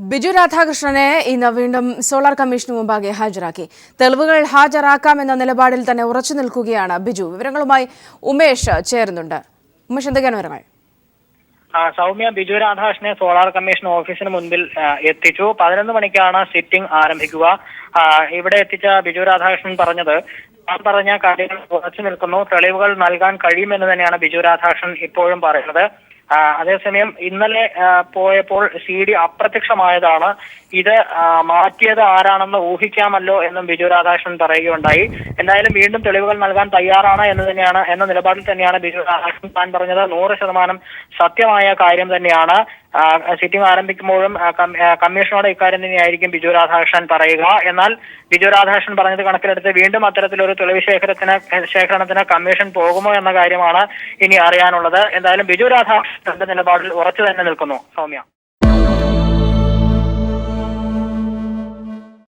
ബിജു രാധാകൃഷ്ണനെ ഇന്ന് വീണ്ടും solar commission മുമ്പാകെ ഹാജരാക്കി. തെളിവുകൾ ഹാജരാക്കാമെന്ന നിലപാടിൽ തന്നെ ഉറച്ചു നിൽക്കുകയാണ് ബിജു. വിവരങ്ങളുമായി ഉമേഷ് ചേരുന്നുണ്ട്. ഉമേഷ്, എന്തൊക്കെയാണ് വിവരങ്ങൾ? സൗമ്യ, ബിജു രാധാകൃഷ്ണനെ സോളാർ കമ്മീഷൻ ഓഫീസിന് മുൻപിൽ എത്തിച്ചു. 11 മണിക്കാണ് സിറ്റിംഗ് ആരംഭിക്കുക. ഇവിടെ എത്തിച്ച ബിജു രാധാകൃഷ്ണൻ പറഞ്ഞത് താൻ പറഞ്ഞ കാര്യങ്ങൾ ഉറച്ചു നിൽക്കുന്നു, തെളിവുകൾ നൽകാൻ കഴിയുമെന്ന് തന്നെയാണ് ബിജു രാധാകൃഷ്ണൻ ഇപ്പോഴും പറയുന്നത്. അതേസമയം ഇന്നലെ പോയപ്പോൾ CD അപ്രത്യക്ഷമായതാണ്. ഇത് മാറ്റിയത് ആരാണെന്ന് ഊഹിക്കാമല്ലോ എന്നും ബിജു രാധാകൃഷ്ണൻ പറയുകയുണ്ടായി. എന്തായാലും വീണ്ടും തെളിവുകൾ നൽകാൻ തയ്യാറാണ് എന്ന നിലപാടിൽ തന്നെയാണ് ബിജു രാധാകൃഷ്ണൻ താൻ പറഞ്ഞത്. 100% സത്യമായ കാര്യം തന്നെയാണ്. സിറ്റിംഗ് ആരംഭിക്കുമ്പോഴും കമ്മീഷനോട് ഇക്കാര്യം തന്നെയായിരിക്കും ബിജു രാധാകൃഷ്ണൻ പറയുക. എന്നാൽ ബിജു രാധാകൃഷ്ണൻ പറഞ്ഞത് കണക്കിലെടുത്ത് വീണ്ടും അത്തരത്തിലൊരു തെളിവ് ശേഖരണത്തിന് കമ്മീഷൻ പോകുമോ എന്ന കാര്യമാണ് ഇനി അറിയാനുള്ളത്. എന്തായാലും ബിജു രാധാകൃഷ്ണന്റെ നിലപാടിൽ ഉറച്ചു തന്നെ നിൽക്കുന്നു. സൗമ്യ.